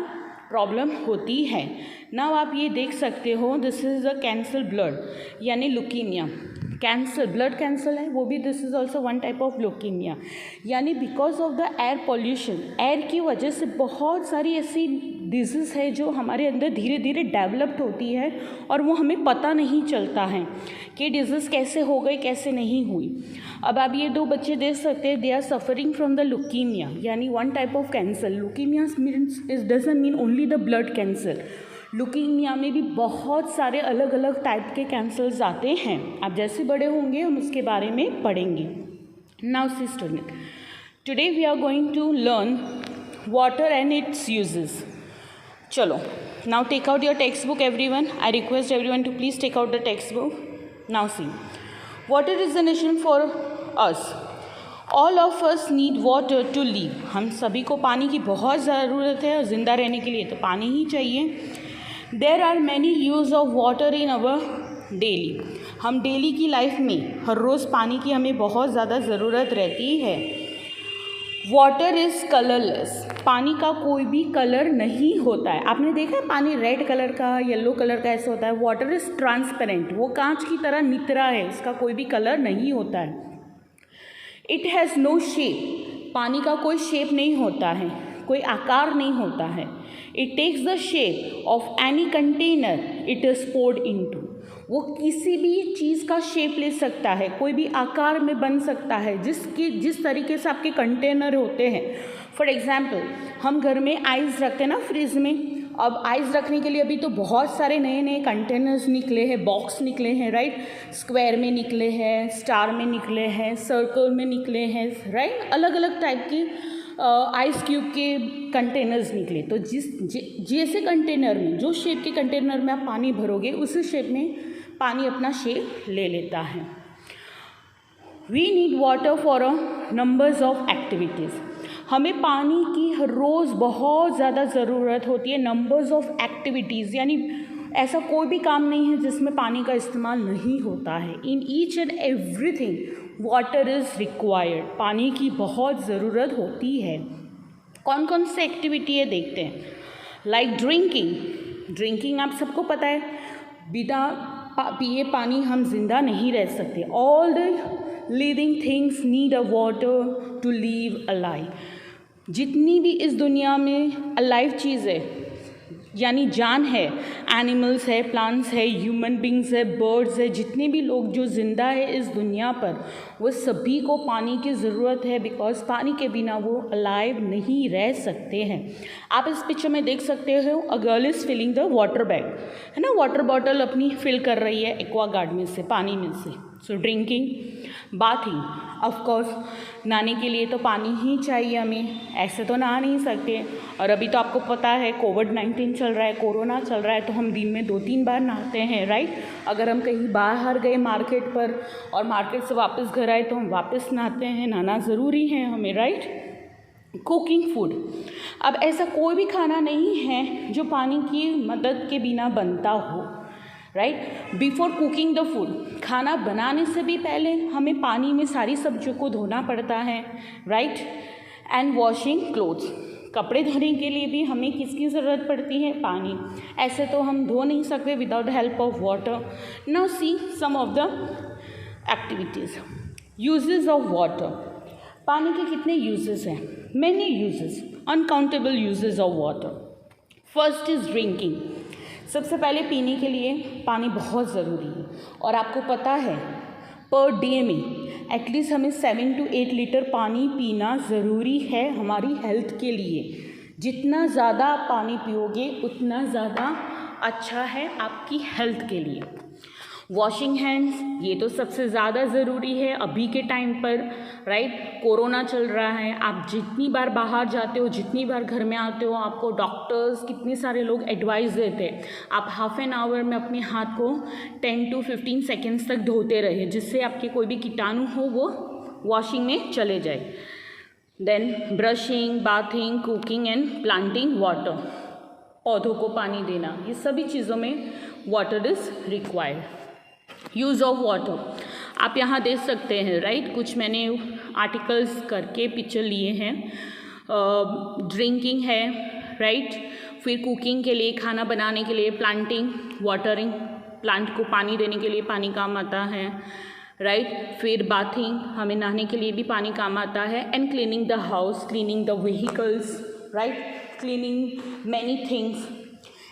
प्रॉब्लम होती है। नाउ आप ये देख सकते हो, this is a cancer blood यानी लुकीमिया। कैंसर ब्लड कैंसर है वो भी, this is also one type of leukaemia. यानी because of the air pollution, air की वजह से बहुत सारी ऐसी डिजीज़ है जो हमारे अंदर धीरे धीरे डेवलप्ड होती है और वो हमें पता नहीं चलता है कि डिजीज़ कैसे हो गई कैसे नहीं हुई। अब आप ये 2 बच्चे देख सकते हैं, they are suffering from the leukaemia यानी one type of cancer. Leukaemia means it doesn't mean only the blood cancer. Leukaemia में भी बहुत सारे अलग अलग टाइप के कैंसर्स आते हैं। आप जैसे बड़े होंगे हम उसके बारे में पढ़ेंगे। Now see student, today we are going to learn water and its uses. चलो, now take out your text book everyone. I request everyone to please take out the text book. Now see, water is the nation for us. All of us need water to live. हम सभी को पानी की बहुत ज़रूरत है और ज़िंदा रहने के लिए तो पानी ही चाहिए। There are many use of water in our daily. हम डेली की लाइफ में हर रोज़ पानी की हमें बहुत ज़्यादा ज़रूरत रहती है। Water is colourless. पानी का कोई भी कलर नहीं होता है। आपने देखा है पानी रेड कलर का, येलो कलर का ऐसा होता है। वाटर इज़ ट्रांसपेरेंट, वो कांच की तरह नितरा है, इसका कोई भी कलर नहीं होता है। It has no shape. पानी का कोई शेप नहीं होता है, कोई आकार नहीं होता है। It takes the shape of any container it is poured into. वो किसी भी चीज़ का शेप ले सकता है, कोई भी आकार में बन सकता है, जिस तरीके से आपके कंटेनर होते हैं। फॉर एग्जाम्पल, हम घर में आइस रखते हैं ना फ्रिज में। अब आइस रखने के लिए अभी तो बहुत सारे नए नए कंटेनर्स निकले हैं, बॉक्स निकले हैं, राइट। स्क्वायर में निकले हैं, स्टार में निकले हैं, सर्कल में निकले हैं, राइट। अलग अलग टाइप की आइस क्यूब के कंटेनर्स निकले। तो जैसे कंटेनर में, जो शेप के कंटेनर में आप पानी भरोगे, उसी शेप में पानी अपना शेप ले लेता है। We need water for a numbers of activities. हमें पानी की हर रोज़ बहुत ज़्यादा ज़रूरत होती है। नंबर्स ऑफ एक्टिविटीज़ यानी ऐसा कोई भी काम नहीं है जिसमें पानी का इस्तेमाल नहीं होता है। In each and everything water is required. पानी की बहुत ज़रूरत होती है। कौन कौन सी एक्टिविटी है देखते हैं। लाइक ड्रिंकिंग आप सबको पता है, बिना पिए पानी हम जिंदा नहीं रह सकते। All the living things need a water to live alive. जितनी भी इस दुनिया में अलाइव चीज़ है यानी जान है, एनिमल्स है, प्लांट्स है, ह्यूमन बींग्स है, बर्ड्स है, जितने भी लोग जो ज़िंदा है इस दुनिया पर, वो सभी को पानी की ज़रूरत है। बिकॉज पानी के बिना वो अलाइव नहीं रह सकते हैं। आप इस पिक्चर में देख सकते हो, a girl is filling the water bag, है ना। वाटर बॉटल अपनी फिल कर रही है एक्वा गार्ड में से, पानी में से। सो ड्रिंकिंग, बाथिंग, ऑफ कोर्स नहाने के लिए तो पानी ही चाहिए हमें, ऐसे तो नहा नहीं सकते। और अभी तो आपको पता है कोविड-19 चल रहा है, कोरोना चल रहा है, तो हम दिन में 2-3 बार नहाते हैं, राइट। अगर हम कहीं बाहर गए मार्केट पर और मार्केट से वापस घर आए तो हम वापस नहाते हैं, नहाना ज़रूरी है हमें, राइट। कुकिंग फूड, अब ऐसा कोई भी खाना नहीं है जो पानी की मदद के बिना बनता हो, right. Before cooking the food, खाना बनाने से भी पहले हमें पानी में सारी सब्जियों को धोना पड़ता है, राइट। एंड वॉशिंग क्लोथ्स, कपड़े धोने के लिए भी हमें किसकी ज़रूरत पड़ती है? पानी। ऐसे तो हम धो नहीं सकते without help of water. Now see some of the activities. Uses of water, पानी के कितने यूजेस हैं? Many uses, uncountable uses of water. First is drinking, सबसे पहले पीने के लिए पानी बहुत ज़रूरी है। और आपको पता है पर डे में एटलीस्ट हमें 7 to 8 लीटर पानी पीना ज़रूरी है हमारी हेल्थ के लिए। जितना ज़्यादा आप पानी पियोगे उतना ज़्यादा अच्छा है आपकी हेल्थ के लिए। वॉशिंग हैंड्स, ये तो सबसे ज़्यादा ज़रूरी है अभी के टाइम पर, राइट। कोरोना चल रहा है, आप जितनी बार बाहर जाते हो, जितनी बार घर में आते हो, आपको डॉक्टर्स कितने सारे लोग एडवाइस देते हैं आप हाफ एन आवर में अपने हाथ को 10 to 15 सेकेंड्स तक धोते रहिए, जिससे आपके कोई भी कीटाणु हो वो वॉशिंग में चले जाए। Then brushing, bathing, cooking and planting water, पौधों को पानी देना, ये सभी चीज़ों में water is required. Use of water, आप यहाँ देख सकते हैं, राइट। कुछ मैंने आर्टिकल्स करके पिक्चर लिए हैं। ड्रिंकिंग है, राइट। फिर कुकिंग के लिए, खाना बनाने के लिए, प्लांटिंग, वाटरिंग, प्लांट को पानी देने के लिए पानी काम आता है, राइट। फिर बाथिंग, हमें नहाने के लिए भी पानी काम आता है। And cleaning the house, cleaning the vehicles, right, cleaning many things.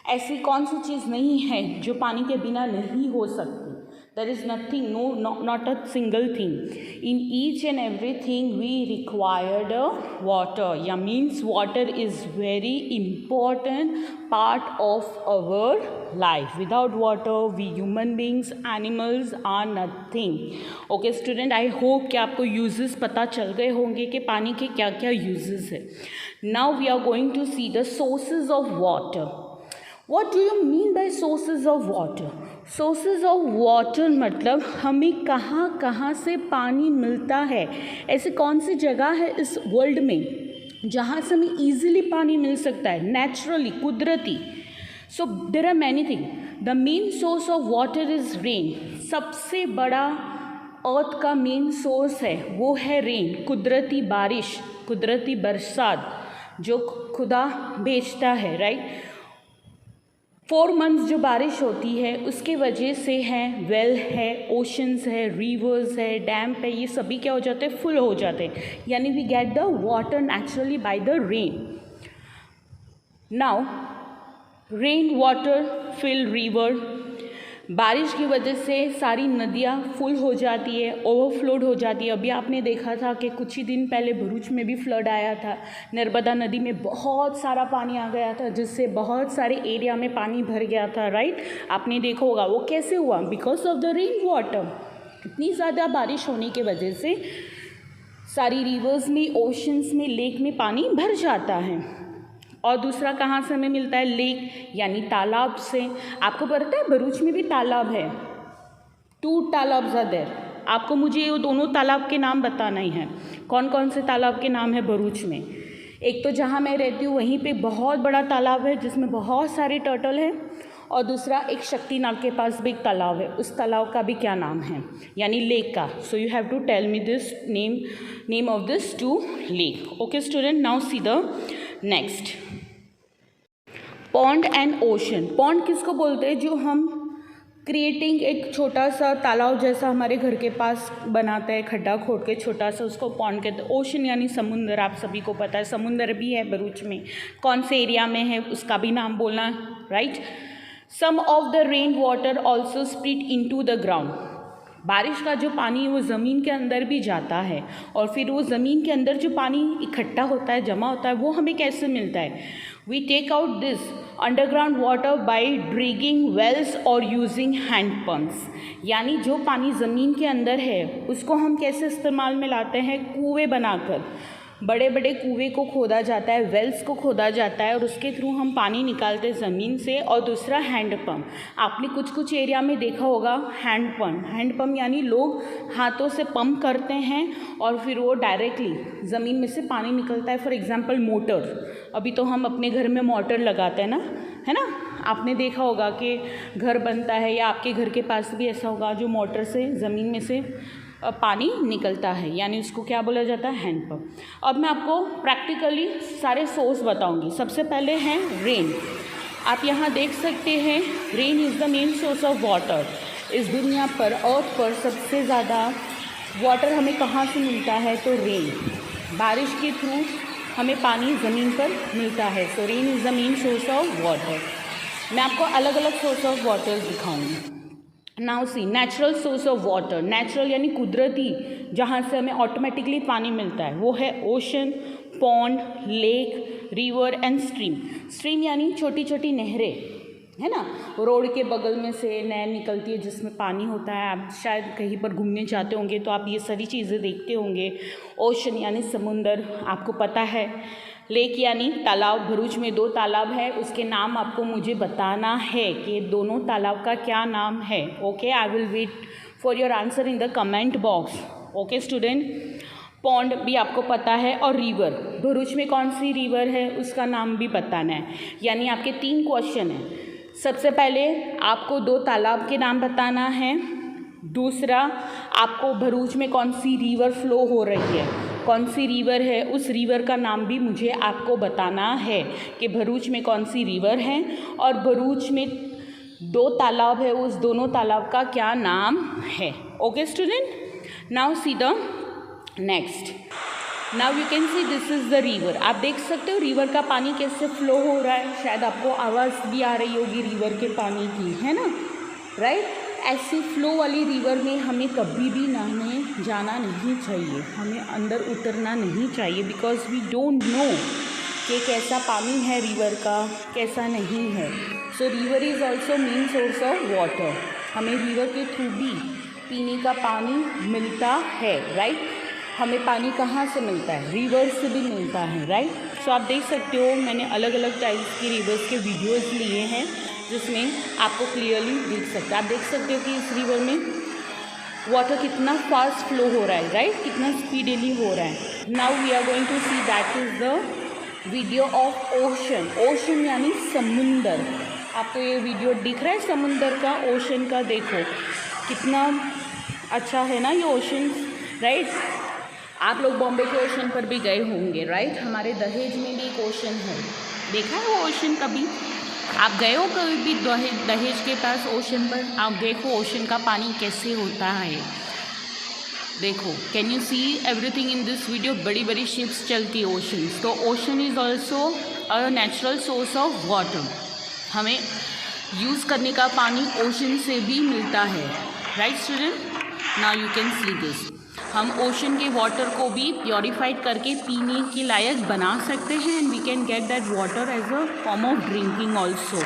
ऐसी कौन सी चीज़ नहीं है जो पानी के बिना नहीं हो सकती? There is nothing, not a single thing. In each and everything we required water. Yeah, means water is very important part of our life. Without water, we human beings, animals are nothing. Okay, student, I hope कि आपको uses पता चल गए होंगे कि पानी के क्या क्या uses है. Now we are going to see the sources of water. What do you mean by sources of water? Sources of water मतलब हमें कहाँ कहाँ से पानी मिलता है। ऐसी कौन सी जगह है इस वर्ल्ड में जहाँ से हमें ईजिली पानी मिल सकता है, नेचुरली, कुदरती। So there are many thing. The main source of water is rain. सबसे बड़ा अर्थ का मेन सोर्स है वो है रेन, कुदरती बारिश, कुदरती बरसात जो खुदा भेजता है, राइट। 4 मंथ्स जो बारिश होती है उसके वजह से है वेल है, ओशंस है, रिवर्स है, डैम है, ये सभी क्या हो जाते हैं? फुल हो जाते हैं। यानी we get the water naturally by the rain. Now rain water fill river, बारिश की वजह से सारी नदियाँ फुल हो जाती है, ओवरफ्लोड हो जाती है। अभी आपने देखा था कि कुछ ही दिन पहले भरूच में भी फ्लड आया था, नर्मदा नदी में बहुत सारा पानी आ गया था जिससे बहुत सारे एरिया में पानी भर गया था, राइट। आपने देखा होगा वो कैसे हुआ? Because of the rain water. इतनी ज़्यादा बारिश होने की वजह से सारी रिवर्स में, ओशंस में, लेक में पानी भर जाता है। और दूसरा कहाँ से हमें मिलता है? लेक यानी तालाब से। आपको पता है भरूच में भी तालाब है, 2 तालाब्स आर देयर। आपको मुझे वो दोनों तालाब के नाम बताना ही है। कौन कौन से तालाब के नाम है भरूच में? एक तो जहाँ मैं रहती हूँ वहीं पे बहुत बड़ा तालाब है जिसमें बहुत सारे टर्टल हैं, और दूसरा एक शक्ति नाग के पास भी एक तालाब है, उस तालाब का भी क्या नाम है, यानी लेक का। So you have to tell me this name of this 2 lake. Okay student, now see the next. Pond and ocean. Pond किसको बोलते हैं? जो हम क्रिएटिंग एक छोटा सा तालाब जैसा हमारे घर के पास बनाते हैं, खड्डा खोद के छोटा सा, उसको पॉन्ड कहते हैं। ओशन यानी समुंदर, आप सभी को पता है समुंदर भी है भरूच में। कौन से एरिया में है उसका भी नाम बोलना, right. Some of the rain water also split into the ground. बारिश का जो पानी वो ज़मीन के अंदर भी जाता है और फिर वो ज़मीन के अंदर जो पानी इकट्ठा होता है, जमा होता है, वो हमें कैसे मिलता है? We take out this underground water by digging wells और यूजिंग हैंड पम्प्स। यानी जो पानी ज़मीन के अंदर है उसको हम कैसे इस्तेमाल में लाते हैं? कुएँ बनाकर, बड़े बड़े कुएँ को खोदा जाता है, वेल्स को खोदा जाता है और उसके थ्रू हम पानी निकालते हैं ज़मीन से। और दूसरा हैंड पम्प, आपने कुछ कुछ एरिया में देखा होगा हैंड पम्प यानी लोग हाथों से पंप करते हैं और फिर वो डायरेक्टली ज़मीन में से पानी निकलता है। फॉर एग्जांपल मोटर, अभी तो हम अपने घर में मोटर लगाते हैं ना, है ना? आपने देखा होगा कि घर बनता है या आपके घर के पास भी ऐसा होगा जो मोटर से ज़मीन में से पानी निकलता है, यानी उसको क्या बोला जाता है? Hand pump. अब मैं आपको प्रैक्टिकली सारे सोर्स बताऊंगी। सबसे पहले हैं रेन। आप यहाँ देख सकते हैं rain is the main source of water. इस दुनिया पर, अर्थ पर सबसे ज़्यादा वाटर हमें कहाँ से मिलता है? तो रेन, बारिश के थ्रू हमें पानी ज़मीन पर मिलता है। So rain is the main source of water. मैं आपको अलग अलग सोर्स ऑफ वाटर दिखाऊंगी। Now see natural source of water. Natural यानी कुदरती, जहाँ से हमें ऑटोमेटिकली पानी मिलता है, वो है ocean, pond, lake, river and stream. Stream यानी छोटी छोटी नहरें, है ना? रोड के बगल में से नहर निकलती है जिसमें पानी होता है। आप शायद कहीं पर घूमने जाते होंगे तो आप ये सारी चीज़ें देखते होंगे। ओशन यानी समुंदर, आपको पता है। लेक यानी तालाब। भरूच में 2 तालाब है, उसके नाम आपको मुझे बताना है कि दोनों तालाब का क्या नाम है। Okay, I will wait for your answer in the comment box. Okay student. Pond भी आपको पता है। और रिवर, भरूच में कौन सी रिवर है उसका नाम भी बताना है। यानी आपके 3 क्वेश्चन हैं। सबसे पहले आपको 2 तालाब के नाम बताना है। दूसरा, आपको भरूच में कौन सी रिवर फ्लो हो रही है, कौन सी रिवर है, उस रिवर का नाम भी मुझे आपको बताना है कि भरूच में कौन सी रिवर है। और भरूच में 2 तालाब है, उस दोनों तालाब का क्या नाम है। Okay student. Now see the next. Now you can see this is the river. आप देख सकते हो रिवर का पानी कैसे फ्लो हो रहा है। शायद आपको आवाज़ भी आ रही होगी रिवर के पानी की, है ना? राइट। ऐसी फ्लो वाली रिवर में हमें कभी भी नहाने जाना नहीं चाहिए, हमें अंदर उतरना नहीं चाहिए, बिकॉज वी डोंट नो कि कैसा पानी है रिवर का, कैसा नहीं है। सो river is also main source of water. हमें रिवर के थ्रू भी पीने का पानी मिलता है, राइट? हमें पानी कहाँ से मिलता है? रिवर से भी मिलता है, राइट? सो आप देख सकते हो मैंने अलग अलग टाइप्स की रिवर्स के वीडियोस लिए हैं जिसमें आपको क्लियरली दिख सकता है। आप देख सकते हो कि इस रिवर में वाटर कितना फास्ट फ्लो हो रहा है, राइट? कितना स्पीडली हो रहा है। Now we are going to see that is the video of ocean. Ocean यानी समुंदर। आपको ये वीडियो दिख रहा है समुंदर का, ओशन का? देखो कितना अच्छा है ना ये ओशन, राइट? आप लोग बॉम्बे के ओशन पर भी गए होंगे, राइट? हमारे दहेज में भी एक ओशन है, देखा है वो ओशन कभी? आप गए हो कभी भी दहेज के पास ओशन पर? आप देखो ओशन का पानी कैसे होता है। देखो, can you see everything in this video? बड़ी बड़ी शिप्स चलती है ओशन। तो ocean is also a natural source of water. हमें यूज़ करने का पानी ओशन से भी मिलता है, right student? Now you can see this. हम ओशन के वाटर को भी प्योरीफाइड करके पीने के लायक बना सकते हैं and we can get that water as a form of drinking also.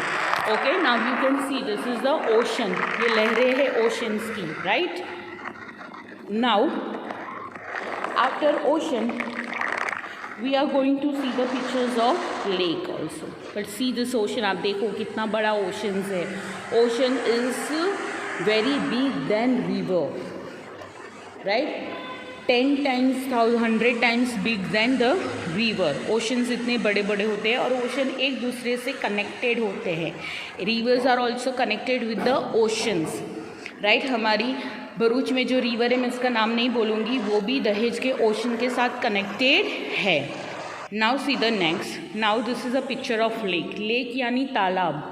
Okay, now you can see this is the ocean. ये लहरें हैं ओशंस की, right? Now after ocean we are going to see the pictures of lake also. But see this ocean, आप देखो कितना बड़ा ocean है। Ocean is very big than river, right? 10 times 100 times big than the river. Oceans इतने बड़े बड़े होते हैं और ओशन एक दूसरे से कनेक्टेड होते हैं। Rivers are also connected with the oceans, right? हमारी भरूच में जो रिवर है, मैं इसका नाम नहीं बोलूँगी, वो भी दहेज के ओशन के साथ कनेक्टेड है। Now see the next. Now this is a picture of lake. Lake यानी तालाब,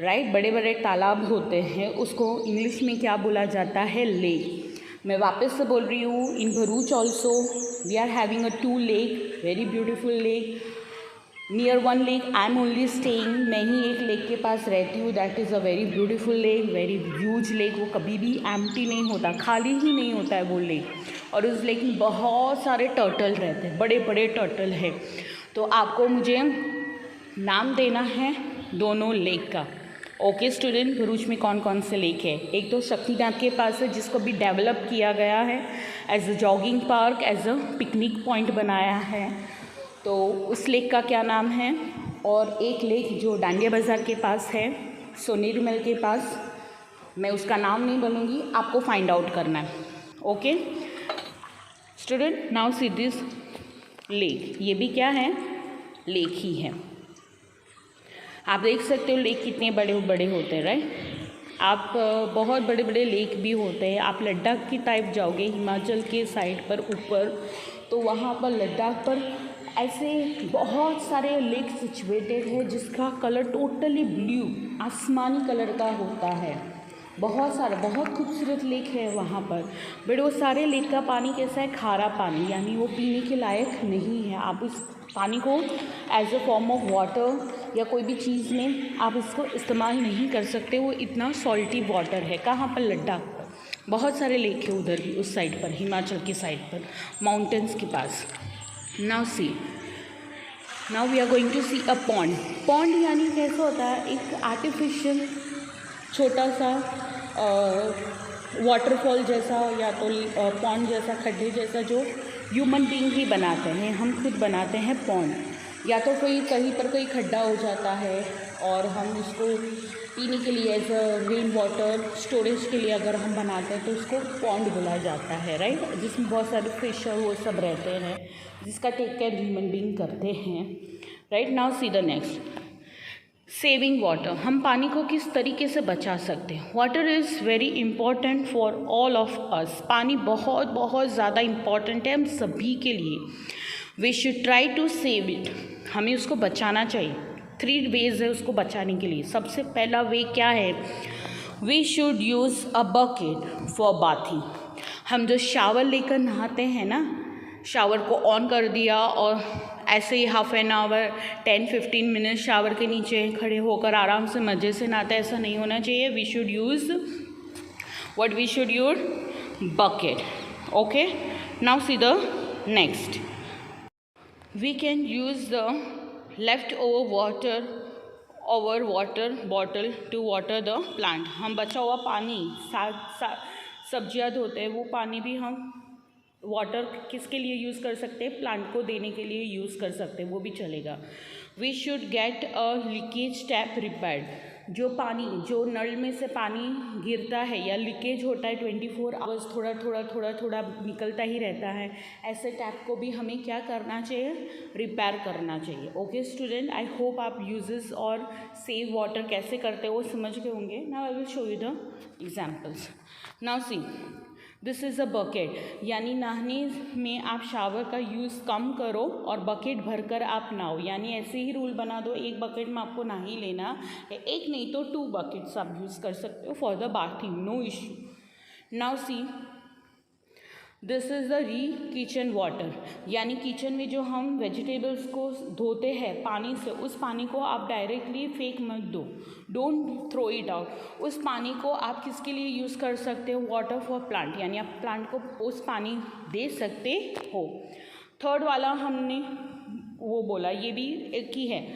राइट? बड़े बड़े तालाब होते हैं, उसको इंग्लिश में क्या बोला जाता है? लेक। मैं वापस से बोल रही हूँ, in Bharuch also we are having a 2 lake, very beautiful lake. Near one lake I am only staying, मैं ही एक लेक के पास रहती हूँ. That is a very beautiful lake, very huge lake. वो कभी भी एम्प्टी नहीं होता, खाली ही नहीं होता है वो लेक. और उस लेक में बहुत सारे टर्टल रहते हैं, बड़े बड़े टर्टल हैं. तो आपको मुझे नाम देना है दोनों लेक का. ओके स्टूडेंट, भरूच में कौन कौन से लेक है? एक तो शक्तिनाथ के पास है, जिसको भी डेवलप किया गया है as a jogging park, as a picnic point बनाया है. तो उस लेक का क्या नाम है? और एक लेक जो डांडिया बाज़ार के पास है, सोनेरी महल के पास, मैं उसका नाम नहीं बोलूँगी, आपको फाइंड आउट करना है. Okay student, now see this lake. ये भी क्या है? लेक ही है. आप देख सकते हो लेक कितने बड़े बड़े होते हैं, राइट. आप बहुत बड़े बड़े लेक भी होते हैं. आप लद्दाख की टाइप जाओगे हिमाचल के साइड पर ऊपर, तो वहाँ पर लद्दाख पर ऐसे बहुत सारे लेक सिचुएटेड है जिसका कलर टोटली ब्लू, आसमानी कलर का होता है. बहुत सारे बहुत खूबसूरत लेक है वहाँ पर. बट वो सारे लेक का पानी कैसा है? खारा पानी, यानी वो पीने के लायक नहीं है. आप इस पानी को as a form of water या कोई भी चीज़ में आप इसको इस्तेमाल नहीं कर सकते. वो इतना सॉल्टी वाटर है. कहाँ पर? लद्दाख पर. बहुत सारे लेक है उधर भी, उस साइड पर, हिमाचल की साइड पर, माउंटेन्स के पास. Now see, now we are going to see a pond. Pond यानी कैसा होता है? एक आर्टिफिशियल छोटा सा वाटरफॉल जैसा, या तो पॉन्ड जैसा, खड्डे जैसा, जो ह्यूमन बीइंग ही बनाते हैं. हम खुद बनाते हैं पॉन्ड. या तो कोई कहीं पर कोई खड्डा हो जाता है और हम उसको पीने के लिए as a rain water storage के लिए अगर हम बनाते हैं तो उसको पॉन्ड बोला जाता है, राइट. जिसमें बहुत सारे फिश और वो सब रहते हैं, जिसका टेक केयर ह्यूमन बीइंग करते हैं, right. Now see the next, saving water. हम पानी को किस तरीके से बचा सकते हैं? Water is very important for all of अस. पानी बहुत बहुत ज़्यादा इम्पॉर्टेंट है हम सभी के लिए. We should try to save it. हमें उसको बचाना चाहिए. 3 वेज है उसको बचाने के लिए. सबसे पहला वे क्या है? We should use a bucket for bathing. हम जो शावर लेकर नहाते हैं ना, शावर को ऑन कर दिया और ऐसे ही half an hour 10-15 minute shower के नीचे खड़े होकर आराम से मज़े से नहाते, ऐसा नहीं होना चाहिए. We should use what? We should use bucket. Okay, now see the next. We can use the leftover water over water bottle to water the plant. हम बचा हुआ पानी, सब्जियां धोते हैं, वो पानी भी हम वाटर किसके लिए यूज़ कर सकते हैं? प्लांट को देने के लिए यूज़ कर सकते हैं, वो भी चलेगा. We should get a leakage tap repaired. जो पानी, जो नल में से पानी गिरता है या लीकेज होता है 24 आवर्स, थोड़ा थोड़ा थोड़ा थोड़ा निकलता ही रहता है, ऐसे टैप को भी हमें क्या करना चाहिए? रिपेयर करना चाहिए. ओके स्टूडेंट, आई होप आप यूजेस और सेव वाटर कैसे करते हो वो समझ गए होंगे. Now I will show you the examples. Now see, this is a bucket, यानी नहाने में आप शावर का यूज़ कम करो और बकेट भरकर आप नहाओ. यानी ऐसे ही रूल बना दो, एक बकेट में आपको नहा ही लेना, एक नहीं तो 2 बकेट्स आप यूज़ कर सकते हो for the bathing, no issue. Now see, this is the re kitchen water. यानी किचन में जो हम वेजिटेबल्स को धोते हैं पानी से, उस पानी को आप डायरेक्टली फेंक मत दो. Don't throw it out. उस पानी को आप किसके लिए यूज़ कर सकते हो? वाटर फॉर प्लांट, यानी आप प्लांट को उस पानी दे सकते हो. थर्ड वाला हमने वो बोला, ये भी एक ही है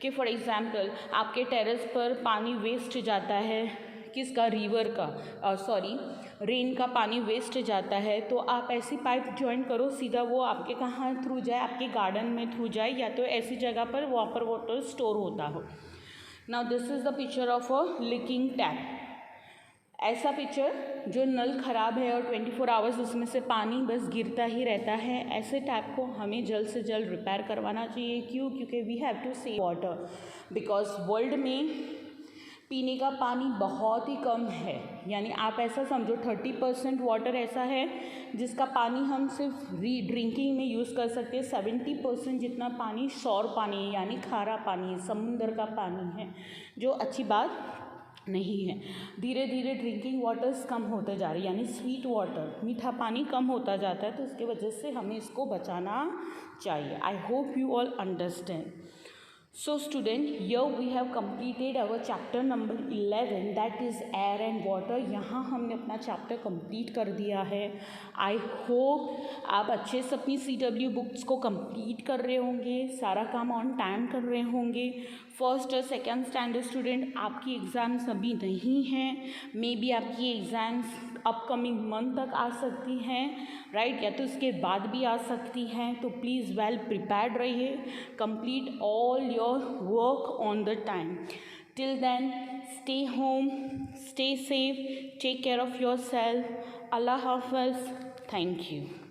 कि फॉर एग्ज़ाम्पल आपके टेरेस पर पानी वेस्ट जाता है, किसका? रिवर का, सॉरी रेन का पानी वेस्ट जाता है, तो आप ऐसी पाइप ज्वाइन करो, सीधा वो आपके कहाँ थ्रू जाए? आपके गार्डन में थ्रू जाए, या तो ऐसी जगह पर वहाँ पर वाटर स्टोर होता हो. Now this is the picture of a leaking tap. ऐसा पिक्चर जो नल ख़राब है और 24 आवर्स उसमें से पानी बस गिरता ही रहता है, ऐसे टैप को हमें जल्द से जल्द रिपेयर करवाना चाहिए. क्यों? क्योंकि we have to save water, because world में पीने का पानी बहुत ही कम है. यानी आप ऐसा समझो 30% वाटर ऐसा है जिसका पानी हम सिर्फ ड्रिंकिंग में यूज़ कर सकते हैं. 70% जितना पानी सौर पानी है, यानी खारा पानी है, समुंदर का पानी है, जो अच्छी बात नहीं है. धीरे धीरे ड्रिंकिंग वाटर्स कम होते जा रही है, यानी स्वीट वाटर, मीठा पानी कम होता जाता है, तो इसके वजह से हमें इसको बचाना चाहिए. I hope you all understand. So student, here we have completed our chapter number 11, that is air and water. यहाँ हमने अपना चैप्टर कंप्लीट कर दिया है. आई होप आप अच्छे से अपनी CW बुक्स को कंप्लीट कर रहे होंगे, सारा काम ऑन टाइम कर रहे होंगे. फर्स्ट और सेकेंड स्टैंडर्ड स्टूडेंट, आपकी एग्ज़ाम्स अभी नहीं हैं, मे बी आपकी एग्ज़ाम्स अपकमिंग मंथ तक आ सकती हैं, राइट, या तो उसके बाद भी आ सकती हैं. तो प्लीज़ वेल प्रिपेयर्ड रहिए, complete all your work on the time. Till then stay home, stay safe, take care of yourself. Allah हाफ़िज़. Thank you.